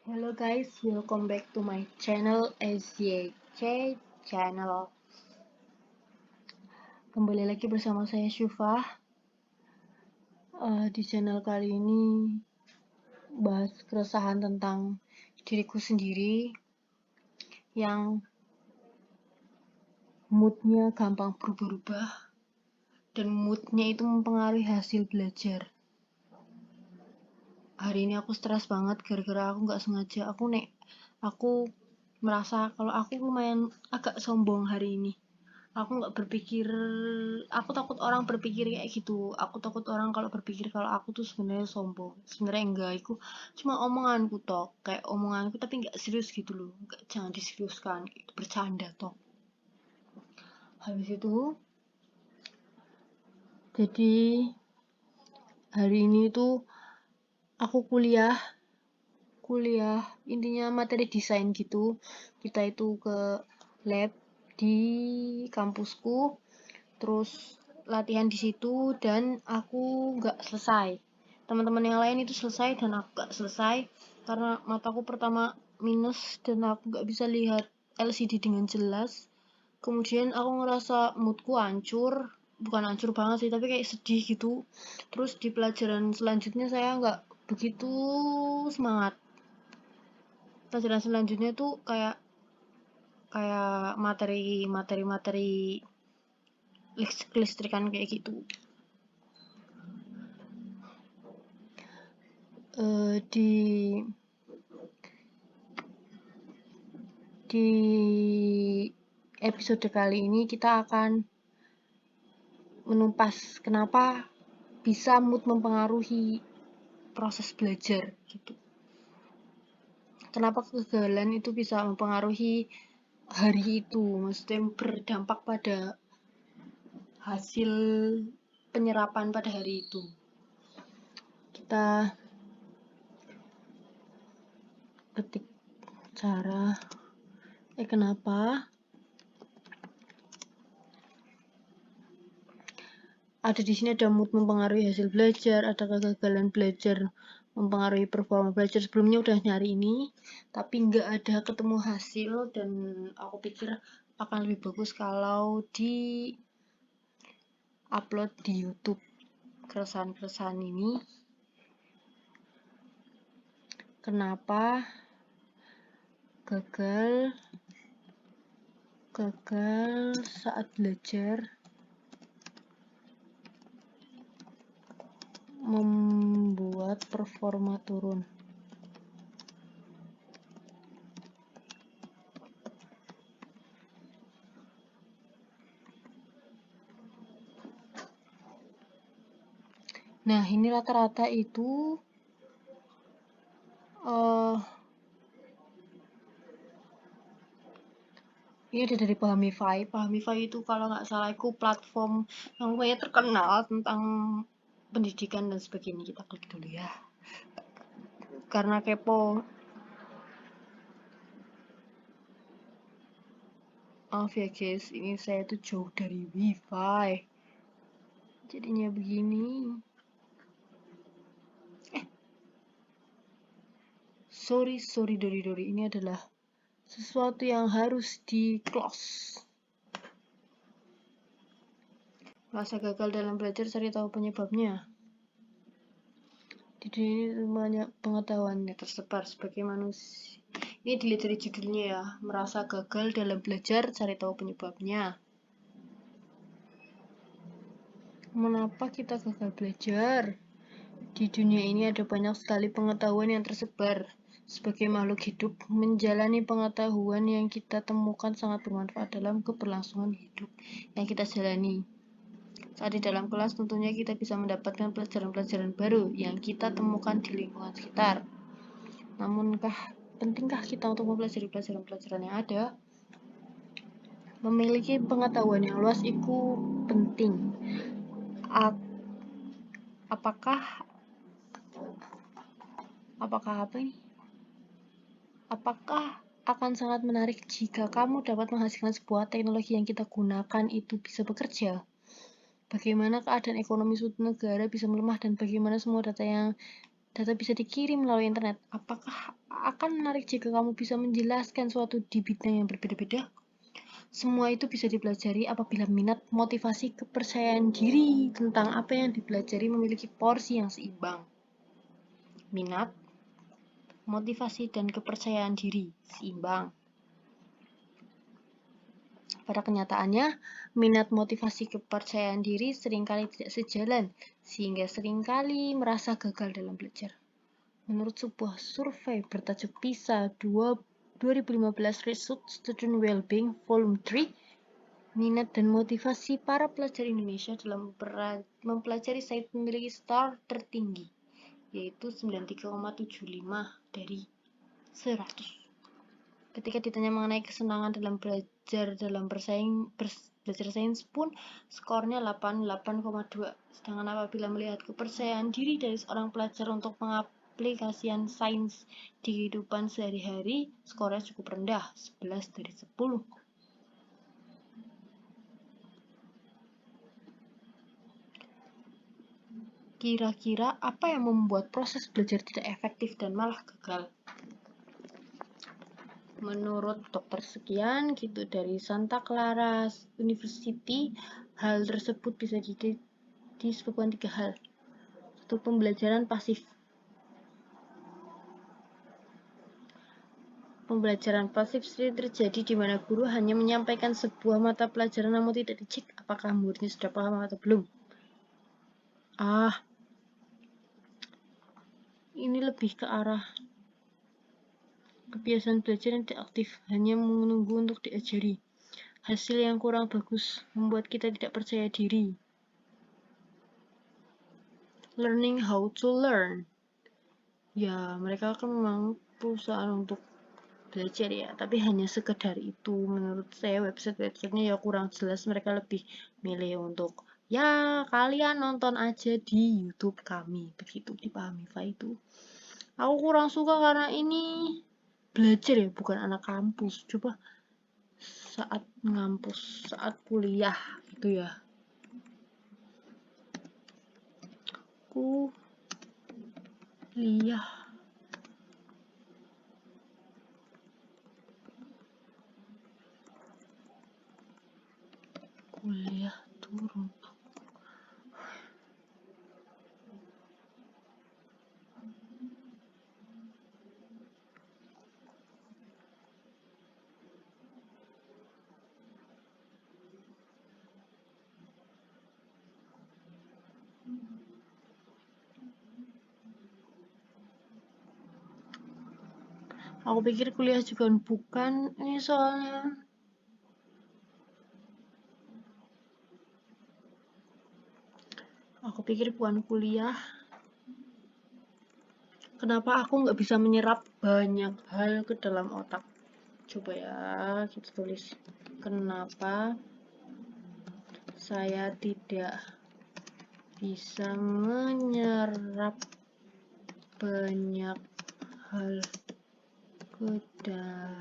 Hello guys, welcome back to my channel SYC Channel. Kembali lagi bersama saya Syufa. Di channel kali ini bahas keresahan tentang diriku sendiri yang moodnya gampang berubah-ubah dan moodnya itu mempengaruhi hasil belajar. Hari ini aku stres banget gara-gara aku nggak sengaja aku merasa kalau aku lumayan agak sombong hari ini. Aku nggak berpikir, aku takut orang berpikir kayak gitu. Aku takut orang kalau berpikir kalau aku tuh sebenarnya sombong. Sebenarnya enggak, itu cuma omonganku toh, kayak omonganku tapi nggak serius gitu loh. Nggak, jangan diseriuskan, itu bercanda toh. Habis itu, jadi hari ini tuh aku kuliah intinya materi desain gitu. Kita itu ke lab di kampusku, terus latihan di situ dan aku nggak selesai. Teman-teman yang lain itu selesai dan aku nggak selesai karena mataku pertama minus dan aku nggak bisa lihat LCD dengan jelas. Kemudian aku ngerasa moodku hancur, bukan hancur banget sih tapi kayak sedih gitu. Terus di pelajaran selanjutnya saya nggak begitu semangat. Pelajaran selanjutnya tuh kayak kayak materi listrikan kayak gitu. Di episode kali ini kita akan menumpas kenapa bisa mood mempengaruhi proses belajar gitu. Kenapa kegagalan itu bisa mempengaruhi hari itu, maksudnya berdampak pada hasil penyerapan pada hari itu. Kita ketik cara kenapa ada di sini, ada mood mempengaruhi hasil belajar, ada kegagalan belajar mempengaruhi performa belajar. Sebelumnya udah nyari ini tapi nggak ada ketemu hasil dan aku pikir akan lebih bagus kalau di upload di YouTube keresahan-keresahan ini. Kenapa gagal saat belajar membuat performa turun. Nah, ini rata-rata itu ini ada dari Pahamify. Pahamify itu kalau nggak salah itu platform yang pokoknya terkenal tentang pendidikan dan sebagainya. Kita klik dulu ya. Karena kepo. Maaf ya guys, ini saya tuh jauh dari wifi. Jadinya begini. Sorry Dori. Ini adalah sesuatu yang harus di close. Rasa gagal dalam belajar, cari tahu penyebabnya. Di dunia ini banyak pengetahuan yang tersebar sebagai manusia. Ini dilihat dari judulnya ya, merasa gagal dalam belajar, cari tahu penyebabnya. Mengapa kita gagal belajar? Di dunia ini ada banyak sekali pengetahuan yang tersebar. Sebagai makhluk hidup, menjalani pengetahuan yang kita temukan sangat bermanfaat dalam keberlangsungan hidup yang kita jalani. Saat di dalam kelas tentunya kita bisa mendapatkan pelajaran-pelajaran baru yang kita temukan di lingkungan sekitar. Namunkah pentingkah kita untuk mempelajari pelajaran-pelajaran yang ada? Memiliki pengetahuan yang luas itu penting. Apakah akan sangat menarik jika kamu dapat menghasilkan sebuah teknologi yang kita gunakan itu bisa bekerja? Bagaimana keadaan ekonomi suatu negara bisa melemah dan bagaimana semua data yang Data bisa dikirim melalui internet. Apakah akan menarik jika kamu bisa menjelaskan suatu di bidang yang berbeda-beda? Semua itu bisa dipelajari apabila minat, motivasi, kepercayaan diri tentang apa yang dipelajari memiliki porsi yang seimbang. Minat, motivasi, dan kepercayaan diri seimbang. Pada kenyataannya, minat, motivasi, kepercayaan diri seringkali tidak sejalan, sehingga seringkali merasa gagal dalam belajar. Menurut sebuah survei bertajuk PISA 2015 Research Student Wellbeing Volume 3, minat dan motivasi para pelajar Indonesia dalam mempelajari sains memiliki skor tertinggi, yaitu 93,75 dari 100. Ketika ditanya mengenai kesenangan dalam belajar belajar sains pun skornya 88,2. Sedangkan apabila melihat kepercayaan diri dari seorang pelajar untuk pengaplikasian sains di kehidupan sehari-hari, skornya cukup rendah, 11 dari 10. Kira-kira apa yang membuat proses belajar tidak efektif dan malah gagal? Menurut dokter sekian gitu dari Santa Clara University, hal tersebut bisa disebabkan 3 hal. 1. Pembelajaran pasif. Pembelajaran pasif sering terjadi di mana guru hanya menyampaikan sebuah mata pelajaran namun tidak dicek apakah muridnya sudah paham atau belum. Ini lebih ke arah kebiasaan belajar yang tidak aktif, hanya menunggu untuk diajari. Hasil yang kurang bagus membuat kita tidak percaya diri. Learning how to learn. Ya, mereka kan memang perusahaan untuk belajar ya, tapi hanya sekedar itu. Menurut saya website-websitenya ya kurang jelas, mereka lebih milih untuk ya kalian nonton aja di YouTube kami, begitu dipahami Fa itu. Aku kurang suka karena ini belajar ya, bukan anak kampus. Coba saat ngampus, saat kuliah gitu ya. Kuliah. Kuliah turun. Aku pikir kuliah juga bukan ini soalnya. Aku pikir bukan kuliah. Kenapa aku nggak bisa menyerap banyak hal ke dalam otak? Coba ya, kita tulis. Kenapa saya tidak bisa menyerap banyak hal ke dalam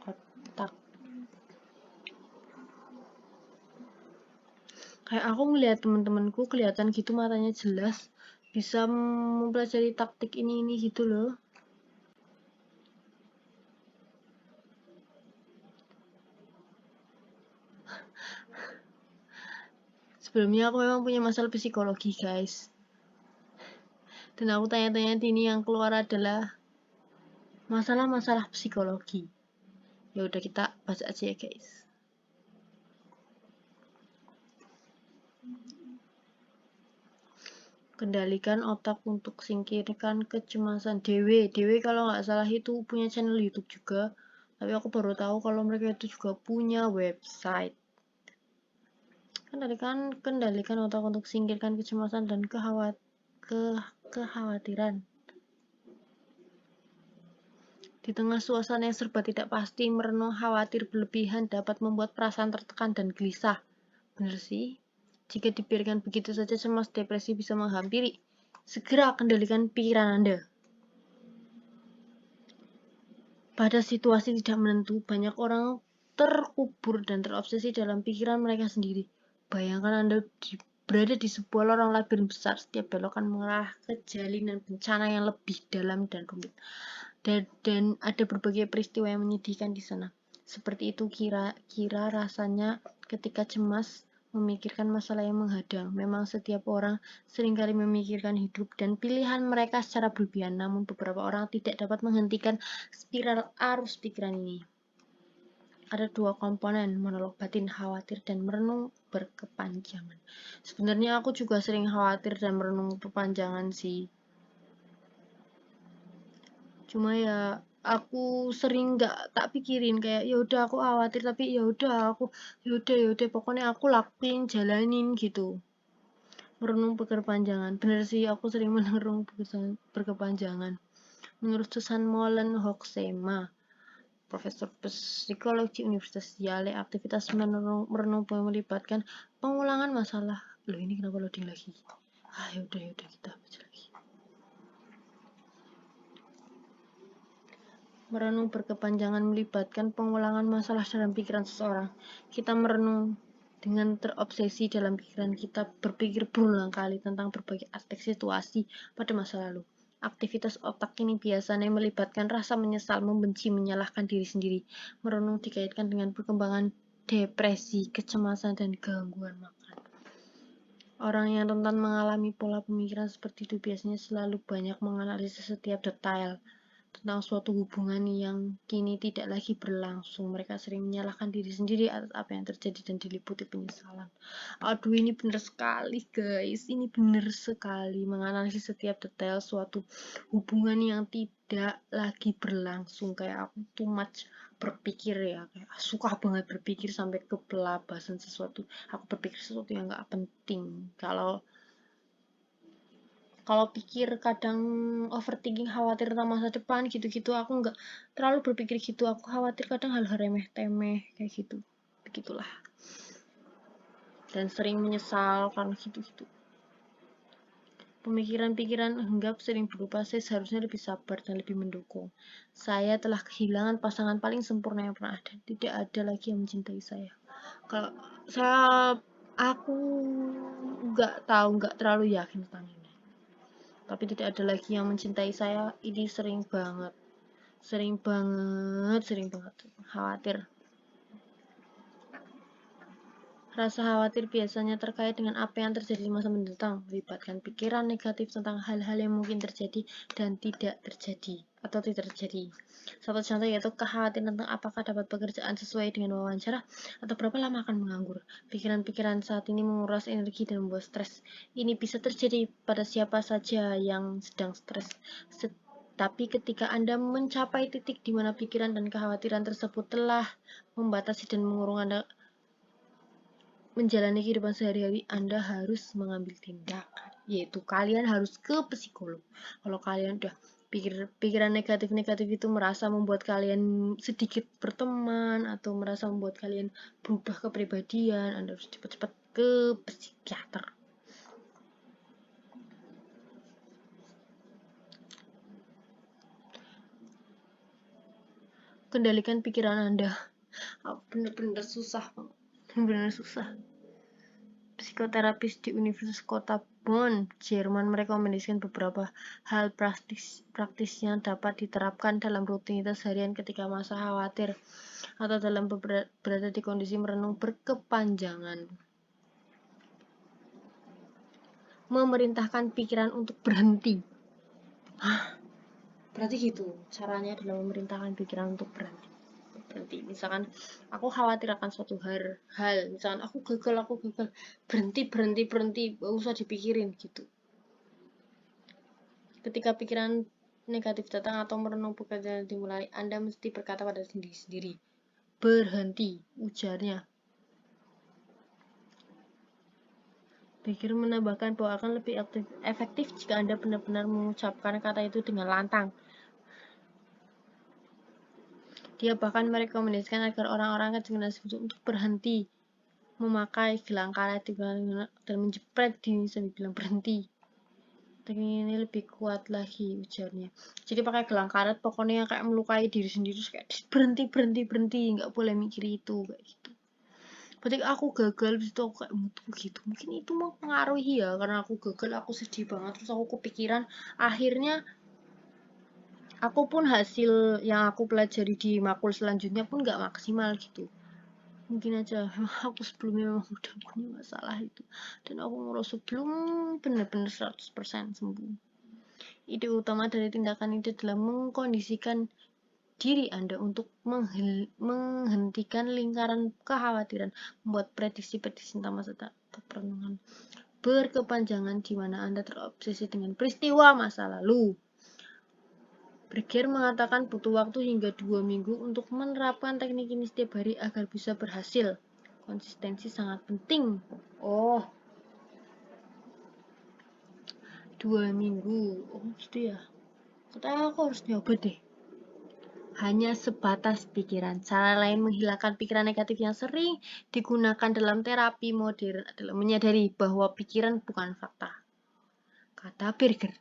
otak? Kayak aku ngeliat teman-temanku kelihatan gitu matanya jelas, bisa mempelajari taktik ini gitu loh. Sebelumnya aku memang punya masalah psikologi guys, dan aku tanya-tanya ini yang keluar adalah masalah-masalah psikologi. Ya udah, kita bahas aja ya guys. Kendalikan otak untuk singkirkan kecemasan. Dewe kalau nggak salah itu punya channel YouTube juga, tapi aku baru tahu kalau mereka itu juga punya website. Kendalikan otak untuk singkirkan kecemasan dan kekhawatiran. Di tengah suasana yang serba tidak pasti, merenung khawatir berlebihan dapat membuat perasaan tertekan dan gelisah. Benar sih? Jika dibiarkan begitu saja, cemas depresi bisa menghampiri. Segera kendalikan pikiran Anda. Pada situasi tidak menentu, banyak orang terkubur dan terobsesi dalam pikiran mereka sendiri. Bayangkan Anda berada di sebuah lorong labirin besar. Setiap belok akan mengarah ke jalinan bencana yang lebih dalam dan rumit. Dan ada berbagai peristiwa yang menyedihkan di sana. Seperti itu kira-kira rasanya ketika cemas memikirkan masalah yang menghadang. Memang setiap orang seringkali memikirkan hidup dan pilihan mereka secara berlebihan, namun beberapa orang tidak dapat menghentikan spiral arus pikiran ini. Ada dua komponen, monolog batin, khawatir, dan merenung berkepanjangan. Sebenarnya aku juga sering khawatir dan merenung berkepanjangan sih. Cuma ya aku sering nggak tak pikirin, kayak ya udah aku khawatir tapi ya udah pokoknya aku lakuin, jalanin gitu. Merenung berkepanjangan. Bener sih, aku sering merenung berkepanjangan. Menurut Susan Molen Hoeksema, Profesor Psikologi Universitas Yale, aktivitas merenung melibatkan pengulangan masalah. Loh, ini kenapa loading lagi? Ya udah kita baca lagi. Merenung berkepanjangan melibatkan pengulangan masalah dalam pikiran seseorang. Kita merenung dengan terobsesi dalam pikiran kita, berpikir berulang kali tentang berbagai aspek situasi pada masa lalu. Aktivitas otak ini biasanya melibatkan rasa menyesal, membenci, menyalahkan diri sendiri. Merenung dikaitkan dengan perkembangan depresi, kecemasan, dan gangguan makan. Orang yang rentan mengalami pola pemikiran seperti itu biasanya selalu banyak menganalisis setiap detail tentang suatu hubungan yang kini tidak lagi berlangsung. Mereka sering menyalahkan diri sendiri atas apa yang terjadi dan diliputi penyesalan. Aduh, ini benar sekali guys, ini benar sekali, menganalisis setiap detail suatu hubungan yang tidak lagi berlangsung. Kayak aku too much berpikir ya, kayak suka banget berpikir sampai kebelabasan sesuatu. Aku berpikir sesuatu yang gak penting. Kalau pikir kadang overthinking, khawatir tentang masa depan gitu-gitu, aku nggak terlalu berpikir gitu. Aku khawatir kadang hal-hal remeh-temeh kayak gitu, begitulah, dan sering menyesal karena gitu-gitu. Pemikiran-pikiran henggap sering berupa saya seharusnya lebih sabar dan lebih mendukung. Saya telah kehilangan pasangan paling sempurna yang pernah ada. Tidak ada lagi yang mencintai saya. Kalau aku nggak terlalu yakin tentang ini. Tapi tidak ada lagi yang mencintai saya. Ini sering banget khawatir. Rasa khawatir biasanya terkait dengan apa yang terjadi di masa mendatang, melibatkan pikiran negatif tentang hal-hal yang mungkin terjadi dan tidak terjadi atau tidak terjadi. Satu contoh yaitu kekhawatiran tentang apakah dapat pekerjaan sesuai dengan wawancara atau berapa lama akan menganggur. Pikiran-pikiran saat ini menguras energi dan membuat stres. Ini bisa terjadi pada siapa saja yang sedang stres. Tapi ketika Anda mencapai titik di mana pikiran dan kekhawatiran tersebut telah membatasi dan mengurung Anda menjalani kehidupan sehari-hari, Anda harus mengambil tindakan, yaitu kalian harus ke psikolog. Kalau kalian udah pikiran negatif-negatif itu merasa membuat kalian sedikit berteman atau merasa membuat kalian berubah kepribadian, Anda harus cepat-cepat ke psikiater. Kendalikan pikiran Anda. Bener-bener susah, bener-bener susah. Psikoterapis di Universitas Kota Bonn, Jerman, merekomendasikan beberapa hal praktis yang dapat diterapkan dalam rutinitas harian ketika masa khawatir atau dalam berada di kondisi merenung berkepanjangan. Memerintahkan pikiran untuk berhenti. Berarti gitu caranya adalah memerintahkan pikiran untuk berhenti. Misalkan aku khawatir akan suatu hal, misalkan aku gagal, berhenti, gak usah dipikirin gitu. Ketika pikiran negatif datang atau merenung pekerjaan dimulai, Anda mesti berkata pada diri sendiri, berhenti, ujarnya. Pikir menambahkan bahwa akan lebih efektif jika Anda benar-benar mengucapkan kata itu dengan lantang. Dia bahkan merekomendasikan agar orang-orang generasi untuk berhenti memakai gelang karet dan menjepret diri sambil bilang berhenti. Teknik ini lebih kuat lagi, ujarnya. Jadi pakai gelang karet, pokoknya kayak melukai diri sendiri, terus kayak berhenti, nggak boleh mikir itu, kayak gitu. ketika aku gagal itu aku kayak mutu gitu, mungkin itu mempengaruhi ya, karena aku gagal aku sedih banget, terus aku kepikiran, akhirnya aku pun hasil yang aku pelajari di makul selanjutnya pun nggak maksimal gitu. Mungkin aja aku sebelumnya memang udah punya masalah itu, dan aku ngerasa belum benar-benar 100% sembuh. Ide utama dari tindakan itu adalah mengkondisikan diri Anda untuk menghentikan lingkaran kekhawatiran, membuat prediksi-prediksi tentang masa depan berkepanjangan di mana Anda terobsesi dengan peristiwa masa lalu. Berger mengatakan butuh waktu hingga 2 minggu untuk menerapkan teknik ini setiap hari agar bisa berhasil. Konsistensi sangat penting. Oh, 2 minggu. Oh, gitu ya. Katanya aku harus nyoba deh. Hanya sebatas pikiran. Cara lain menghilangkan pikiran negatif yang sering digunakan dalam terapi modern adalah menyadari bahwa pikiran bukan fakta. Kata Berger.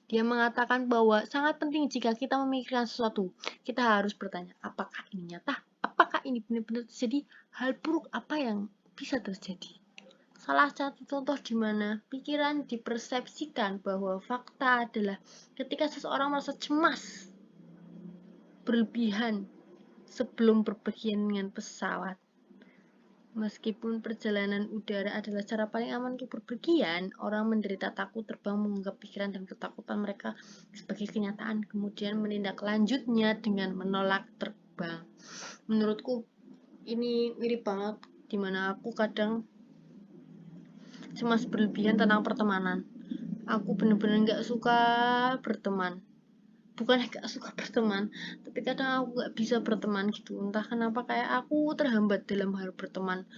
Dia mengatakan bahwa sangat penting jika kita memikirkan sesuatu, kita harus bertanya, apakah ini nyata? Apakah ini benar-benar terjadi? Hal buruk apa yang bisa terjadi? Salah satu contoh di mana pikiran dipersepsikan bahwa fakta adalah ketika seseorang merasa cemas berlebihan sebelum berpergian dengan pesawat. Meskipun perjalanan udara adalah cara paling aman untuk berpergian, orang menderita takut terbang menganggap pikiran dan ketakutan mereka sebagai kenyataan, kemudian menindaklanjutnya dengan menolak terbang. Menurutku ini mirip banget, dimana aku kadang cemas berlebihan tentang pertemanan. Aku bener-bener gak suka berteman. Bukan gak suka berteman, tapi kadang aku gak bisa berteman gitu. Entah kenapa kayak aku terhambat dalam hal berteman.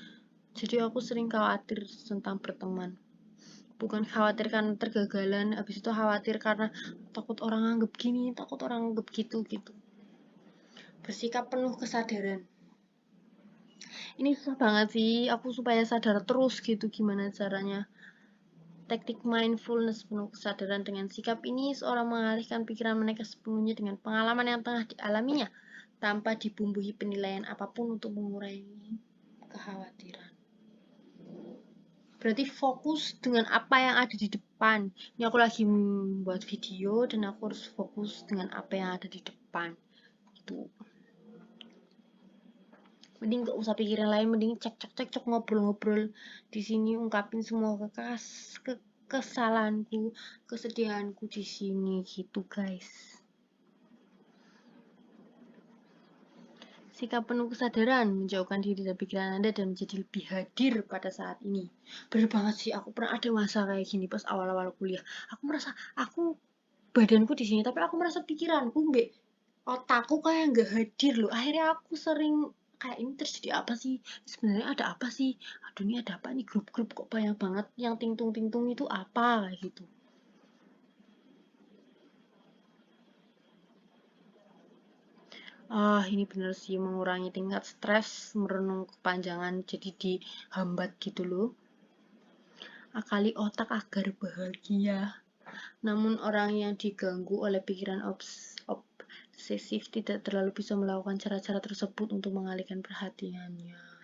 Jadi aku sering khawatir tentang berteman. Bukan khawatir karena tergagalan, habis itu khawatir karena takut orang anggap gini, takut orang anggap gitu. Bersikap penuh kesadaran. Ini susah banget sih, aku supaya sadar terus gitu gimana caranya. Teknik mindfulness penuh kesadaran. Dengan sikap ini, seorang mengalihkan pikiran mereka sepenuhnya dengan pengalaman yang tengah dialaminya, tanpa dibumbui penilaian apapun untuk mengurangi kekhawatiran. Berarti fokus dengan apa yang ada di depan. Ini aku lagi membuat video dan aku harus fokus dengan apa yang ada di depan. Itu. Mending gak usah pikirin lain, mending cek ngobrol-ngobrol di sini, ungkapin semua kesalahanku, kesedihanku di sini gitu, guys. Sikap penuh kesadaran, menjauhkan diri dari pikiran Anda dan menjadi lebih hadir pada saat ini. Bener banget sih, aku pernah ada masa kayak gini pas awal-awal kuliah. Aku merasa, badanku di sini, tapi aku merasa pikiranku, otakku kayak nggak hadir loh. Akhirnya aku sering kayak ini terjadi apa sih? Sebenarnya ada apa sih? Aduh ini ada apa nih, grup-grup kok banyak banget yang tingtung-tingtung itu apa kayak gitu. Ini bener sih mengurangi tingkat stres, merenung kepanjangan, jadi dihambat gitu loh. Akali otak agar bahagia. Namun orang yang diganggu oleh pikiran obsesif tidak terlalu bisa melakukan cara-cara tersebut untuk mengalihkan perhatiannya.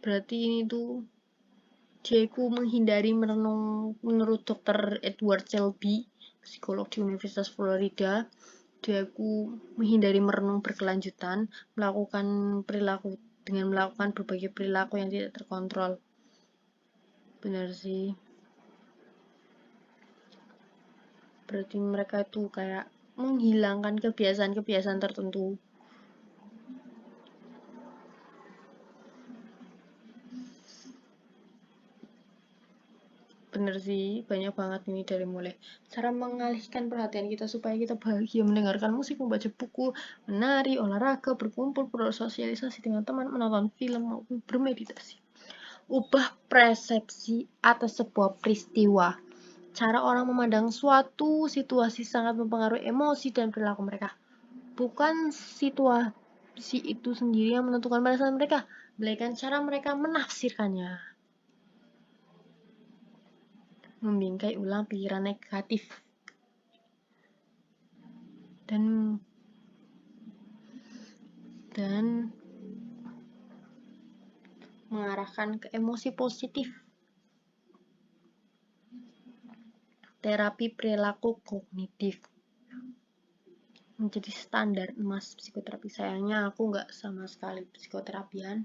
Berarti ini tuh diaku menghindari merenung. Menurut Dr. Edward Selby, psikolog di Universitas Florida, diaku menghindari merenung berkelanjutan, melakukan perilaku dengan melakukan berbagai perilaku yang tidak terkontrol. Benar sih. Berarti mereka itu kayak menghilangkan kebiasaan-kebiasaan tertentu. Bener sih, banyak banget ini dari mulai cara mengalihkan perhatian kita supaya kita bahagia, mendengarkan musik, membaca buku, menari, olahraga, berkumpul, bersosialisasi dengan teman, menonton film, maupun bermeditasi. Ubah persepsi atas sebuah peristiwa. Cara orang memandang suatu situasi sangat mempengaruhi emosi dan perilaku mereka. Bukan situasi itu sendiri yang menentukan perasaan mereka, melainkan cara mereka menafsirkannya. membingkai ulang pikiran negatif dan mengarahkan ke emosi positif. Terapi perilaku kognitif menjadi standar emas psikoterapi. Sayangnya aku nggak sama sekali psikoterapian.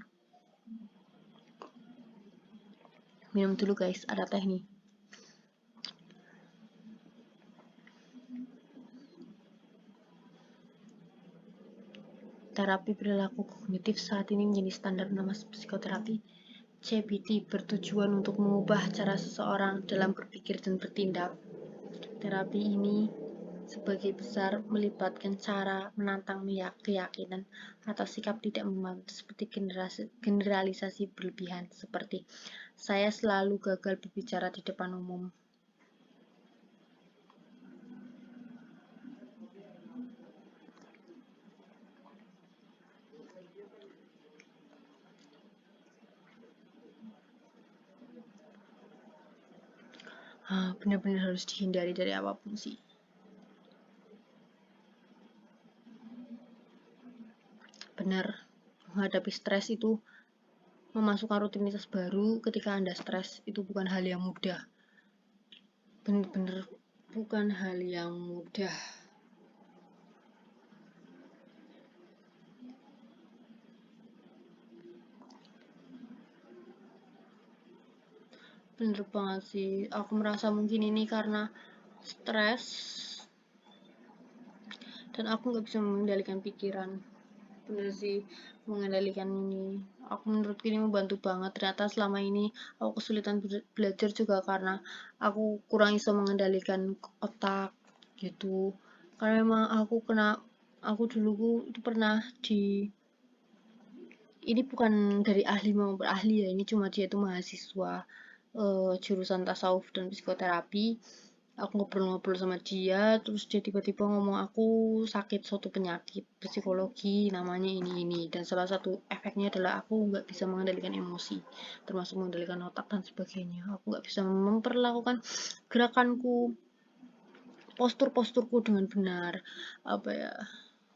Minum dulu guys, ada teh nih. Terapi perilaku kognitif saat ini menjadi standar emas psikoterapi. CBT bertujuan untuk mengubah cara seseorang dalam berpikir dan bertindak. Terapi ini sebagai besar melibatkan cara menantang keyakinan atau sikap tidak membantu seperti generalisasi berlebihan seperti saya selalu gagal berbicara di depan umum. Benar-benar harus dihindari dari apapun sih. Benar, menghadapi stres itu memasukkan rutinitas baru ketika Anda stres itu bukan hal yang mudah. Benar-benar bukan hal yang mudah. Bener banget sih, aku merasa mungkin ini karena stres dan aku nggak bisa mengendalikan pikiran. Bener sih, mengendalikan ini aku menurutku ini membantu banget. Ternyata selama ini aku kesulitan belajar juga karena aku kurang bisa mengendalikan otak gitu, karena memang aku dulu itu pernah ini bukan dari ahli maupun ahli ya, ini cuma dia itu mahasiswa jurusan tasawuf dan psikoterapi. Aku ngobrol-ngobrol sama dia, terus dia tiba-tiba ngomong aku sakit suatu penyakit psikologi namanya ini, dan salah satu efeknya adalah aku nggak bisa mengendalikan emosi, termasuk mengendalikan otak dan sebagainya. Aku nggak bisa memperlakukan gerakanku, posturku dengan benar,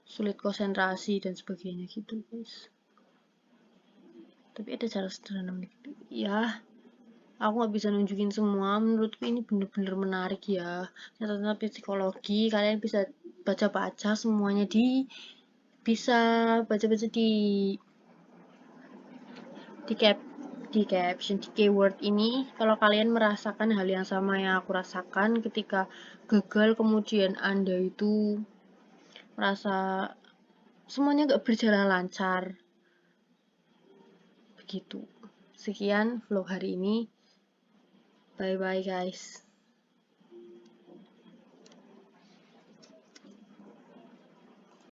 sulit konsentrasi dan sebagainya gitu guys. Tapi ada cara sederhana ya, aku nggak bisa nunjukin semua. Menurutku ini bener-bener menarik ya, catatan psikologi. Kalian bisa baca-baca semuanya bisa baca-baca di caption, di keyword ini. Kalau kalian merasakan hal yang sama yang aku rasakan ketika gagal, kemudian Anda itu merasa semuanya nggak berjalan lancar begitu. Sekian vlog hari ini. Bye bye guys.